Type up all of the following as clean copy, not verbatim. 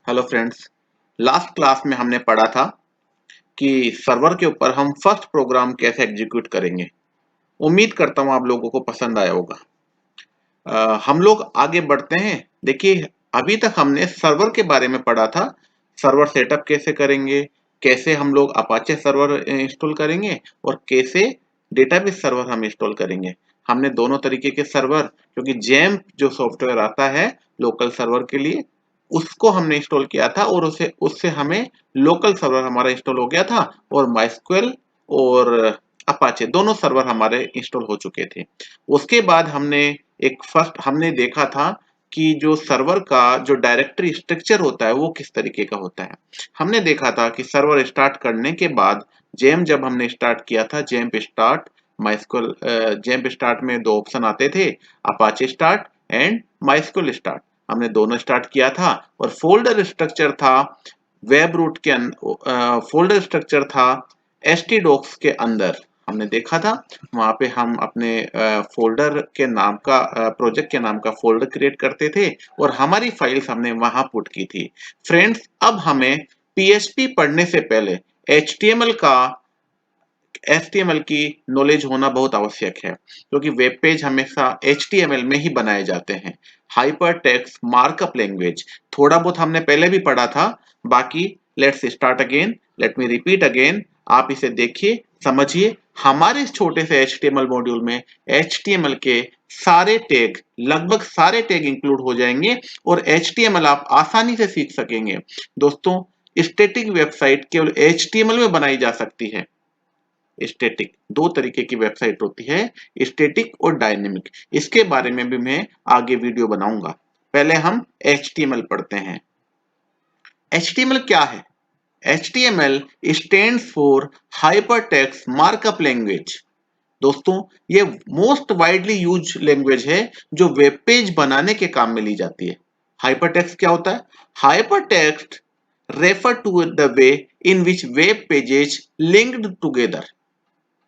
Hello friends. Last class में हमने पढ़ा था कि सर्वर के ऊपर हम फर्स्ट प्रोग्राम कैसे एग्जीक्यूट करेंगे। उम्मीद करता हूँ आप लोगों को पसंद आया होगा। हम लोग आगे बढ़ते हैं। देखिए, अभी तक हमने सर्वर के बारे में पढ़ा था। सर्वर सेटअप कैसे करेंगे, कैसे हम लोग अपाचे सर्वर इंस्टॉल करेंगे और कैसे डेटाबेस सर्वर हम इंस्टॉल करेंगे। हमने दोनों तरीके के सर्वर, क्योंकि जैम्प जो सॉफ्टवेयर आता है लोकल सर्वर के लिए, उसको हमने इंस्टॉल किया था और उसे उससे हमें लोकल सर्वर हमारा इंस्टॉल हो गया था और माइस्क्वेल और अपाचे दोनों सर्वर हमारे इंस्टॉल हो चुके थे। उसके बाद हमने देखा था कि जो सर्वर का जो डायरेक्टरी स्ट्रक्चर होता है वो किस तरीके का होता है। हमने देखा था कि सर्वर स्टार्ट करने के बाद जब हमने स्टार्ट किया था जैम्प स्टार्ट माइस्क्वेल, जैम्प स्टार्ट में दो ऑप्शन आते थे, अपाचे स्टार्ट एंड माइस्क्वेल स्टार्ट। हमने दोनों स्टार्ट किया था और फोल्डर स्ट्रक्चर था वेब रूट के फोल्डर स्ट्रक्चर था htdocs के अंदर। हमने देखा था वहां पे हम अपने फोल्डर के नाम का प्रोजेक्ट के नाम का फोल्डर क्रिएट करते थे और हमारी फाइल्स हमने वहां पुट की थी। फ्रेंड्स, अब हमें PHP पढ़ने से पहले HTML की नॉलेज होना बहुत आवश्यक है, क्योंकि वेब पेज हमेशा HTML में ही बनाए जाते हैं। हाइपर टेक्स्ट मार्कअप लैंग्वेज थोड़ा बहुत हमने पहले भी पढ़ा था। बाकी let's start again, let me repeat again. आप इसे देखिए, समझिए। हमारे इस छोटे से HTML मॉड्यूल में HTML के सारे टैग, लगभग सारे टैग इंक्लूड हो जाएंगे और HTML आप आसानी से सीख सकेंगे। दोस्तों, स्टैटिक वेबसाइट केवल HTML में बनाई जा सकती है। स्टैटिक दो तरीके की वेबसाइट होती है, स्टैटिक और डायनेमिक। इसके बारे में भी मैं आगे वीडियो बनाऊंगा। पहले हम HTML पढ़ते हैं। HTML क्या है? HTML stands for hypertext markup language. दोस्तों, ये मोस्ट वाइडली यूज लैंग्वेज है जो वेब पेज बनाने के काम में ली जाती है। हाइपरटेक्स्ट क्या होता है? Hypertext refer to the way in which web pages linked together.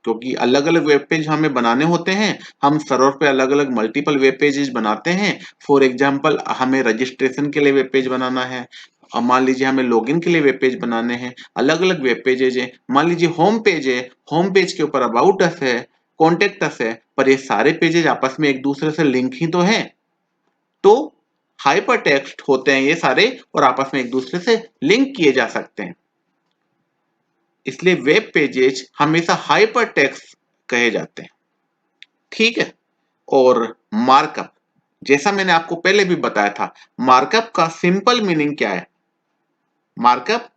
क्योंकि अलग अलग वेब पेज हमें बनाने होते हैं, हम सर्वर पे अलग अलग मल्टीपल वेब पेजेस बनाते हैं। फॉर एग्जांपल, हमें रजिस्ट्रेशन के लिए वेब पेज बनाना है, मान लीजिए हमें लॉगिन के लिए वेब पेज बनाने हैं, अलग अलग वेब पेजेज है। मान लीजिए होम पेज है, होम पेज के ऊपर अबाउट अस है, कॉन्टेक्ट अस है, पर ये सारे पेजेज आपस में एक दूसरे से लिंक ही तो हैं। तो हाइपर टेक्स्ट होते हैं ये सारे और आपस में एक दूसरे से लिंक किए जा सकते हैं। इसलिए वेब पेजेज हमेशा हाइपर टेक्स्ट कहे जाते हैं। ठीक है। और मार्कअप, जैसा मैंने आपको पहले भी बताया था, मार्कअप का सिंपल मीनिंग क्या है? मार्कअप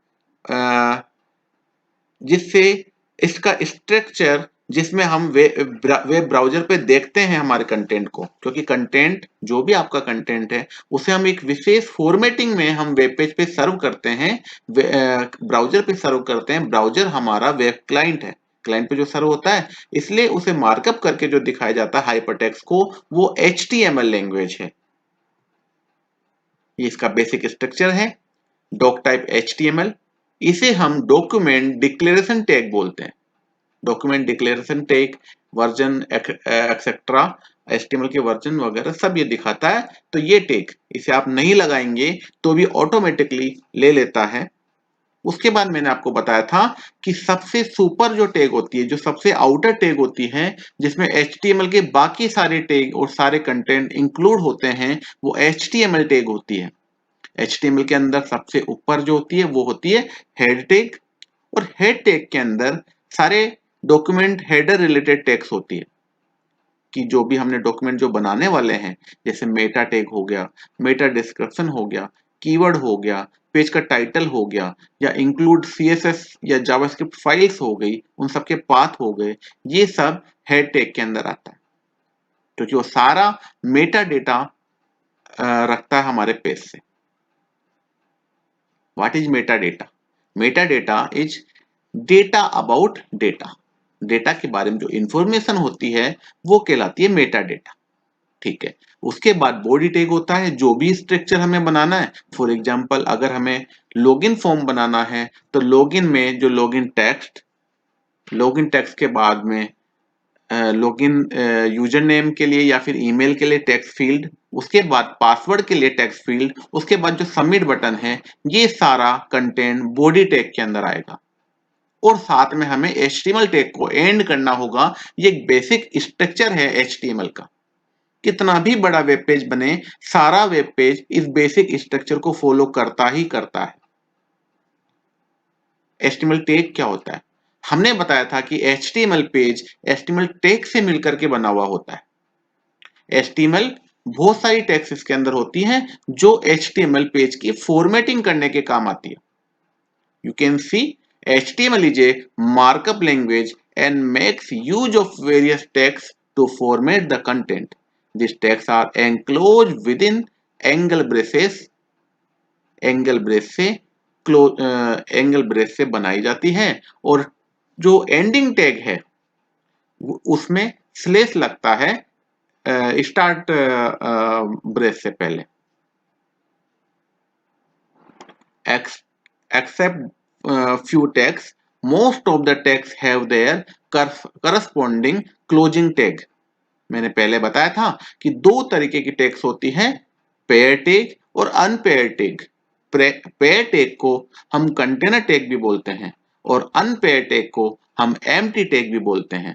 जिससे इसका स्ट्रक्चर, जिसमें हम वेब ब्राउजर पे देखते हैं हमारे कंटेंट को, क्योंकि कंटेंट जो भी आपका कंटेंट है उसे हम एक विशेष फॉर्मेटिंग में हम वेब पेज पे सर्व करते हैं, ब्राउजर पे सर्व करते हैं। ब्राउजर हमारा वेब क्लाइंट है, क्लाइंट पे जो सर्व होता है, इसलिए उसे मार्कअप करके जो दिखाया जाता है हाइपरटेक्स्ट को, वो HTML लैंग्वेज है। ये इसका बेसिक स्ट्रक्चर है। डॉक टाइप HTML, इसे हम डॉक्यूमेंट डिक्लेरेशन टैग बोलते हैं। Document declaration tag, version etcetera, HTML के वर्जन वगैरह सब ये दिखाता है। तो ये टैग, इसे आप नहीं लगाएंगे तो भी ऑटोमेटिकली ले लेता है। उसके बाद मैंने आपको बताया था कि सबसे सुपर जो टैग होती है, जो सबसे आउटर टैग होती है, जिसमें HTML के बाकी सारे टैग और सारे कंटेंट इंक्लूड होते हैं, वो HTML टैग होती है। HTML के अंदर सबसे ऊपर जो होती है वो होती है हेड टैग, और हेड टैग के अंदर सारे डॉक्यूमेंट हेडर रिलेटेड टैग्स होती है कि जो भी हमने डॉक्यूमेंट जो बनाने वाले हैं, जैसे मेटा टैग हो गया, मेटा डिस्क्रिप्शन हो गया, कीवर्ड हो गया, पेज का टाइटल हो गया, या इंक्लूड CSS या जावास्क्रिप्ट फाइल्स हो गई, उन सबके पाथ हो गए, ये सब हेड टैग के अंदर आता है, क्योंकि वो सारा मेटा डेटा रखता है हमारे पेज से। What is metadata? Metadata is data about data. Data के बारे में जो इंफॉर्मेशन होती है वो कहलाती है मेटा डेटा। ठीक है। उसके बाद बॉडी टैग होता है, जो भी स्ट्रक्चर हमें बनाना है। फॉर एग्जांपल, अगर हमें लॉगिन फॉर्म बनाना है तो लॉगिन में जो लॉगिन टेक्स्ट के बाद में लॉगिन यूजर नेम के लिए या फिर ईमेल के लिए टेक्स्ट फील्ड, उसके बाद पासवर्ड के लिए टेक्स्ट फील्ड, उसके बाद जो सबमिट बटन है, ये सारा कंटेंट बॉडी टैग के अंदर आएगा। और साथ में हमें HTML टैग को एंड करना होगा। ये एक बेसिक स्ट्रक्चर है HTML का। कितना भी बड़ा वेब पेज बने, सारा वेब पेज इस बेसिक स्ट्रक्चर को फॉलो करता ही करता है। HTML टैग क्या होता है? हमने बताया था कि HTML पेज HTML टैग से मिलकर के बना हुआ होता है। HTML बहुत सारी टैग्स इसके अंदर होती हैं जो HTML पेज की फॉर्मेटिंग करने के काम आती है। You can see HTML is a markup language and makes use of various tags to format the content. These tags are enclosed within angle braces. Angle brace से एंगल ब्रेस से बनाई जाती है और जो एंडिंग टैग है उसमें slash लगता है स्टार्ट ब्रेस से पहले। Except few tags, most of the tags have their corresponding closing tag. मैंने पहले बताया था कि दो तरीके की टैग्स होती हैं, पेयर टैग और अनपेयर टैग। पेयर टैग को हम कंटेनर टैग भी बोलते हैं और अनपेयर टैग को हम एम्प्टी टैग भी बोलते हैं।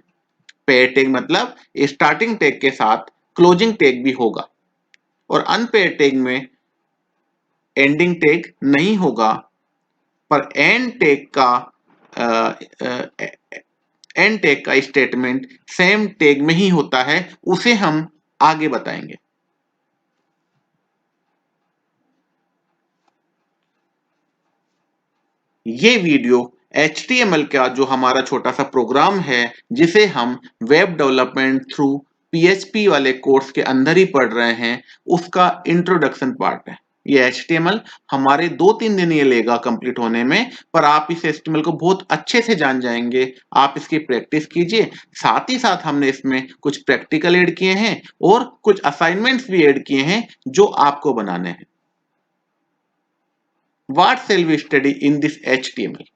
पेयर टैग मतलब स्टार्टिंग टैग के साथ क्लोजिंग टैग भी होगा और अनपेयर टैग में एंडिंग टैग नहीं होगा, पर एंड टैग का स्टेटमेंट सेम टैग में ही होता है, उसे हम आगे बताएंगे। ये वीडियो HTML का जो हमारा छोटा सा प्रोग्राम है जिसे हम वेब डेवलपमेंट थ्रू PHP वाले कोर्स के अंदर ही पढ़ रहे हैं, उसका इंट्रोडक्शन पार्ट है। ये HTML हमारे 2-3 दिन ये लेगा कंप्लीट होने में, पर आप इस HTML को बहुत अच्छे से जान जाएंगे। आप इसकी प्रैक्टिस कीजिए। साथ ही साथ हमने इसमें कुछ प्रैक्टिकल ऐड किए हैं और कुछ असाइनमेंट्स भी ऐड किए हैं जो आपको बनाने हैं। What shall we study in this HTML?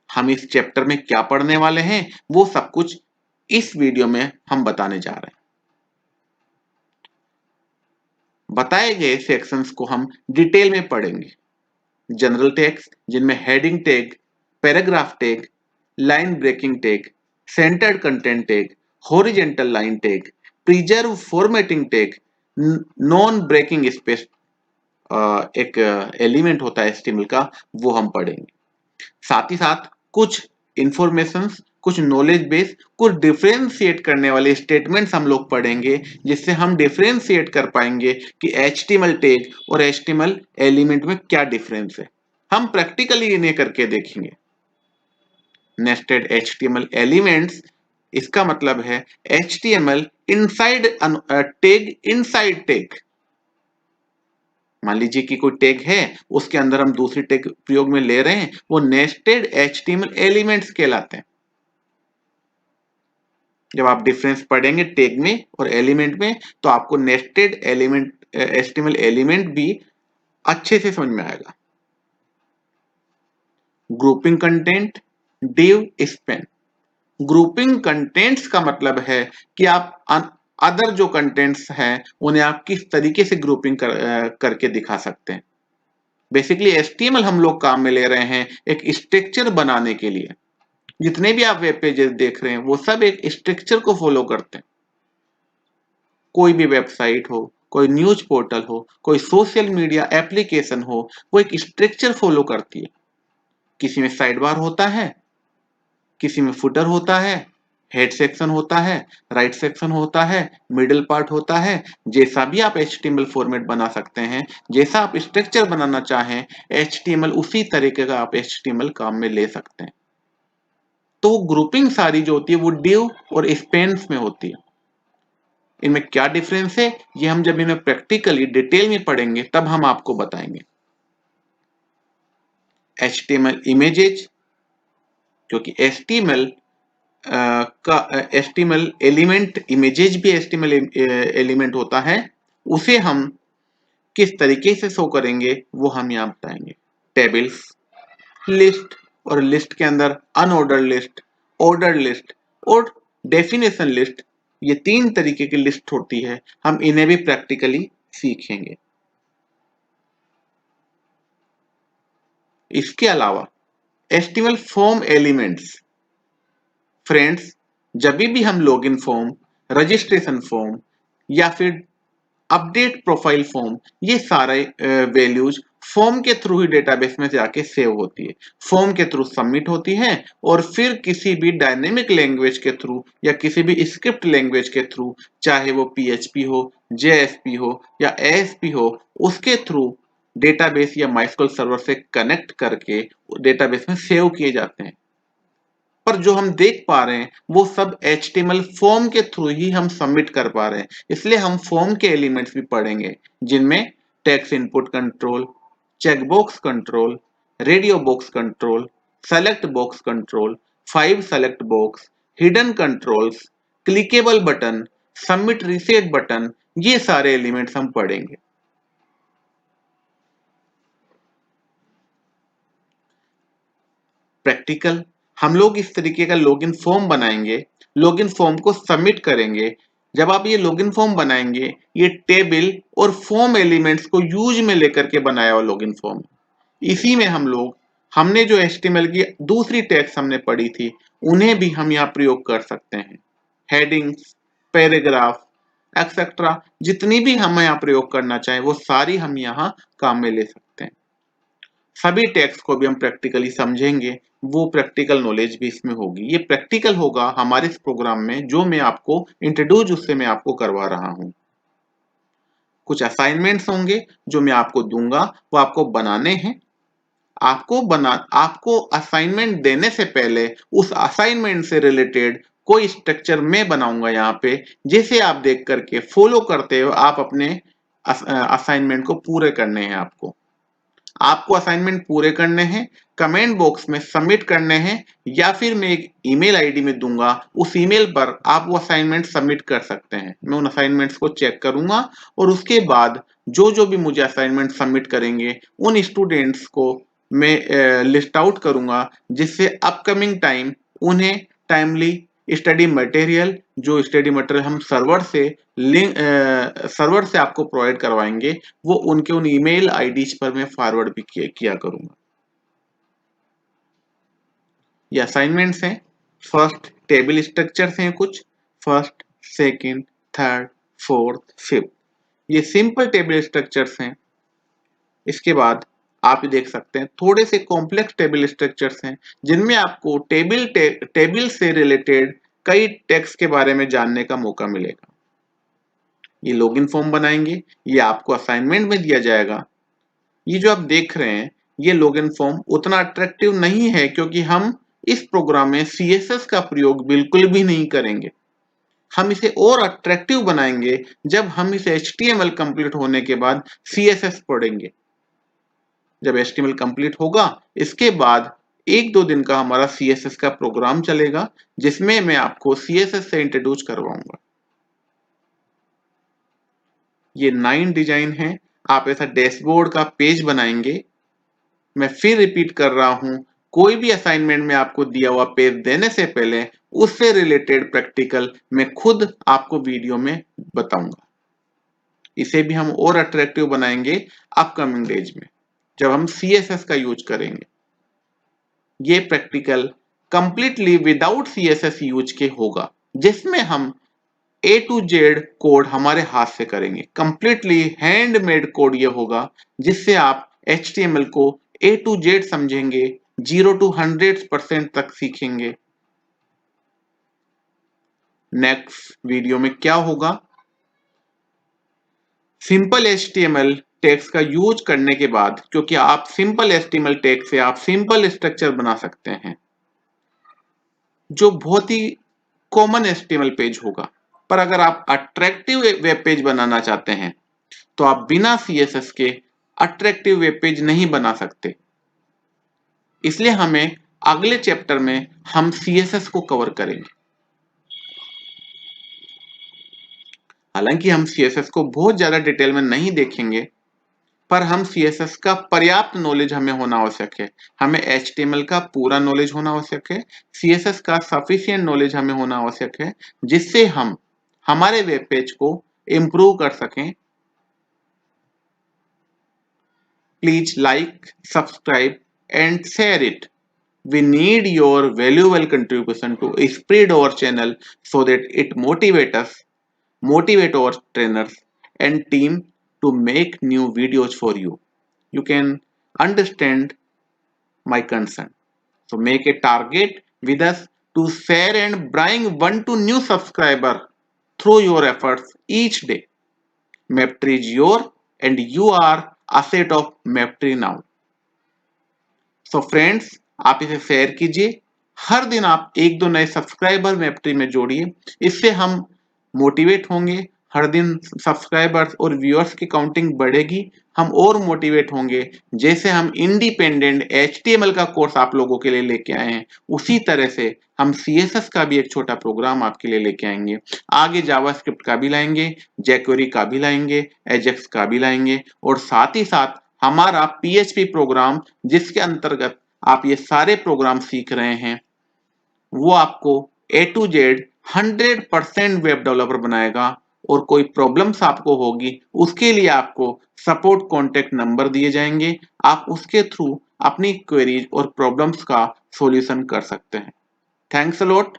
हम इस चैप्टर में क्या पढ़ने वाले हैं वो सब कुछ इस वीडियो में हम बताने जा रहे हैं। बताए गए सेक्शंस को हम डिटेल में पढ़ेंगे। जनरल टैग्स जिनमें heading tag, paragraph tag, line breaking tag, centred content tag, horizontal line tag, preserve formatting tag, non breaking space एक एलिमेंट होता है HTML का, वो हम पढ़ेंगे। साथ ही साथ कुछ इंफॉर्मेशंस, कुछ नॉलेज बेस, कुछ डिफरेंशिएट करने वाले स्टेटमेंट्स हम लोग पढ़ेंगे जिससे हम डिफरेंशिएट कर पाएंगे कि HTML टैग और HTML एलिमेंट में क्या डिफरेंस है। हम प्रैक्टिकली इन्हें करके देखेंगे। नेस्टेड HTML एलिमेंट्स, इसका मतलब है HTML inside tag inside tag. मान लीजिए कि कोई टैग है, उसके अंदर हम दूसरी टैग प्रयोग में ले रहे हैं, वो नेस्टेड HTML एलिमेंट्स कहलाते हैं। जब आप डिफरेंस पढ़ेंगे टैग में और एलिमेंट में तो आपको नेस्टेड एलिमेंट HTML एलिमेंट भी अच्छे से समझ में आएगा। Grouping content, div, span. Grouping contents का मतलब है कि आप अदर जो कंटेंट्स हैं उन्हें आप किस तरीके से ग्रुपिंग करके दिखा सकते हैं। बेसिकली HTML हम लोग काम में ले रहे हैं एक स्ट्रक्चर बनाने के लिए। जितने भी आप वेब पेजेस देख रहे हैं वो सब एक स्ट्रक्चर को फॉलो करते हैं। कोई भी वेबसाइट हो, कोई न्यूज पोर्टल हो, कोई सोशल मीडिया एप्लीकेशन हो, वो एक स्ट्रक्चर फॉलो करती है। किसी में साइड बार होता है, किसी में फुटर होता है, हेड सेक्शन होता है, राइट सेक्शन होता है, मिडिल पार्ट होता है। जैसा भी आप HTML फॉर्मेट बना सकते हैं, जैसा आप स्ट्रक्चर बनाना चाहें HTML उसी तरीके का आप HTML काम में ले सकते हैं। तो ग्रुपिंग सारी जो होती है वो डिव और स्पैन्स में होती है। इनमें क्या डिफरेंस है ये हम जब इन्हें प्रैक्टिकली डिटेल में पढ़ेंगे तब हम आपको बताएंगे। HTML इमेजेज, क्योंकि HTML का HTML एलिमेंट, इमेजेज भी HTML एलिमेंट होता है, उसे हम किस तरीके से शो करेंगे वो हम यहाँ बताएंगे। टेबल्स, लिस्ट, और लिस्ट के अंदर अनऑर्डर्ड लिस्ट, ऑर्डर्ड लिस्ट और डेफिनेशन लिस्ट, ये 3 तरीके की लिस्ट होती है, हम इन्हें भी प्रैक्टिकली सीखेंगे। इसके अलावा HTML फॉर्म एलिमेंट्स, फ्रेंड्स, जब भी हम लॉगिन फॉर्म, रजिस्ट्रेशन फॉर्म या फिर अपडेट प्रोफाइल फॉर्म, ये सारे वैल्यूज फॉर्म के थ्रू ही डेटाबेस में जाके सेव होती है, फॉर्म के थ्रू सबमिट होती है और फिर किसी भी डायनेमिक लैंग्वेज के थ्रू या किसी भी स्क्रिप्ट लैंग्वेज के थ्रू, चाहे वो PHP हो, JSP हो या ASP हो, उसके थ्रू डेटाबेस या माइस्क्यूएल सर्वर से कनेक्ट करके डेटाबेस में सेव किए जाते हैं। पर जो हम देख पा रहे हैं वो सब HTML फॉर्म के थ्रू ही हम सबमिट कर पा रहे हैं, इसलिए हम फॉर्म के एलिमेंट्स भी पढ़ेंगे, जिनमें text input control, checkbox control, radio box control, select box control, 5 select box, hidden controls, clickable button, submit reset button, ये सारे एलिमेंट्स हम पढ़ेंगे। प्रैक्टिकल, हम लोग इस तरीके का लॉगिन फॉर्म बनाएंगे, लॉगिन फॉर्म को सबमिट करेंगे। जब आप ये लॉगिन फॉर्म बनाएंगे, ये टेबल और फॉर्म एलिमेंट्स को यूज में लेकर के बनाया हुआ लॉगिन फॉर्म, इसी में हमने जो HTML की दूसरी टैग्स हमने पढ़ी थी, उन्हें भी हम यहाँ प्रयोग कर सकते हैं। हेडिंग्स, पैराग्राफ, एक्सेट्रा, जितनी भी हम यहाँ प्रयोग करना चाहें वो सारी हम यहाँ काम में ले सकते हैं। सभी टेक्स्ट को भी हम प्रैक्टिकली समझेंगे, वो प्रैक्टिकल नॉलेज भी इसमें होगी। ये प्रैक्टिकल होगा हमारे इस प्रोग्राम में, जो मैं आपको इंट्रोड्यूस उससे मैं आपको करवा रहा हूँ। कुछ असाइनमेंट्स होंगे जो मैं आपको दूंगा, वो आपको बनाने हैं। आपको असाइनमेंट देने से पहले उस असाइनमेंट से रिलेटेड कोई स्ट्रक्चर मैं बनाऊंगा यहाँ पे, जिसे आप देख करके फॉलो करते हो आप अपने असाइनमेंट को पूरे करने हैं। आपको असाइनमेंट पूरे करने हैं, कमेंट बॉक्स में सबमिट करने हैं, या फिर मैं एक ईमेल आईडी में दूंगा, उस ईमेल पर आप वो असाइनमेंट सबमिट कर सकते हैं। मैं उन असाइनमेंट्स को चेक करूंगा और उसके बाद जो भी मुझे असाइनमेंट सबमिट करेंगे उन स्टूडेंट्स को मैं लिस्ट आउट करूंगा, जिससे अपकमिंग टाइम उन्हें टाइमली स्टडी मटेरियल, जो स्टडी मटेरियल हम सर्वर से आपको प्रोवाइड करवाएंगे, वो उनके उन ईमेल आईडीज पर मैं फॉरवर्ड भी किया करूंगा। ये असाइनमेंट्स हैं। फर्स्ट टेबल स्ट्रक्चर्स हैं कुछ, first, second, third, fourth, fifth, ये सिंपल टेबल स्ट्रक्चर्स हैं। इसके बाद आप देख सकते हैं थोड़े से कॉम्प्लेक्स टेबल स्ट्रक्चर्स हैं, जिनमें आपको टेबल से रिलेटेड कई टेक्स्ट के बारे में जानने का मौका मिलेगा। ये लॉगिन फॉर्म बनाएंगे, ये आपको असाइनमेंट में दिया जाएगा। ये जो आप देख रहे हैं, ये लॉगिन फॉर्म उतना अट्रैक्टिव नहीं है, क्योंकि हम इस प्रोग्राम में CSS का प्रयोग बिल्कुल भी नहीं करेंगे। हम इसे और अट्रैक्टिव बनाएंगे जब हम इस HTML कंप्लीट होने के बाद CSS पढ़ेंगे। जब HTML कंप्लीट होगा, इसके बाद 1-2 दिन का हमारा CSS का प्रोग्राम चलेगा, जिसमें मैं आपको CSS से इंट्रोड्यूस करवाऊंगा। ये 9 डिजाइन है। आप ऐसा डैशबोर्ड का पेज बनाएंगे। मैं फिर रिपीट कर रहा हूं, कोई भी असाइनमेंट में आपको दिया हुआ पेज देने से पहले उससे रिलेटेड प्रैक्टिकल मैं खुद आपको वीडियो में बताऊंगा। इसे भी हम और अट्रैक्टिव बनाएंगे अपकमिंग डेज में, जब हम CSS का यूज करेंगे। ये practical completely without CSS use के होगा, जिसमें हम A to Z कोड हमारे हाथ से करेंगे। कंप्लीटली हैंडमेड कोड ये होगा, जिससे आप HTML को A to Z समझेंगे, 0 to 100% तक सीखेंगे। नेक्स्ट वीडियो में क्या होगा, सिंपल HTML टैग्स का यूज करने के बाद, क्योंकि आप सिंपल HTML टैग से आप सिंपल स्ट्रक्चर बना सकते हैं, जो बहुत ही कॉमन HTML पेज होगा। पर अगर आप अट्रैक्टिव वेब पेज बनाना चाहते हैं, तो आप बिना CSS के अट्रैक्टिव वेब पेज नहीं बना सकते। इसलिए हमें अगले चैप्टर में हम CSS को कवर करेंगे। हालांकि हम CSS को बहुत ज्यादा डिटेल में नहीं देखेंगे, पर हम CSS का पर्याप्त नॉलेज हमें होना आवश्यक है। हमें HTML का पूरा नॉलेज होना आवश्यक है, CSS का सफिशिएंट नॉलेज हमें होना आवश्यक है, जिससे हम हमारे वेब पेज को इम्प्रूव कर सकें। Please like, subscribe and share it. We need your valuable contribution to spread our channel so that it motivate our trainers and team to make new videos for you. You can understand my concern. So make a target with us to share and bring 1 to new subscriber through your efforts each day. Maptree is your and you are asset of Maptree now. So friends, आप इसे share कीजिए। हर दिन आप एक दो नए subscriber मैपट्री में जोड़िए, इससे हम मोटिवेट होंगे। हर दिन सब्सक्राइबर्स और व्यूअर्स की काउंटिंग बढ़ेगी, हम और मोटिवेट होंगे। जैसे हम इंडिपेंडेंट HTML का कोर्स आप लोगों के लिए लेके आए हैं, उसी तरह से हम CSS का भी एक छोटा प्रोग्राम आपके लिए लेके आएंगे। आगे जावास्क्रिप्ट का भी लाएंगे, jQuery का भी लाएंगे, Ajax का भी लाएंगे, और साथ ही साथ हमारा PHP प्रोग्राम, जिसके अंतर्गत आप ये सारे प्रोग्राम सीख रहे हैं, वो आपको A to Z 100% web developer बनाएगा। और कोई प्रॉब्लम्स आपको होगी, उसके लिए आपको सपोर्ट कॉन्टेक्ट नंबर दिए जाएंगे, आप उसके थ्रू अपनी क्वेरीज और प्रॉब्लम्स का सॉल्यूशन कर सकते हैं। Thanks a lot,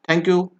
thank you.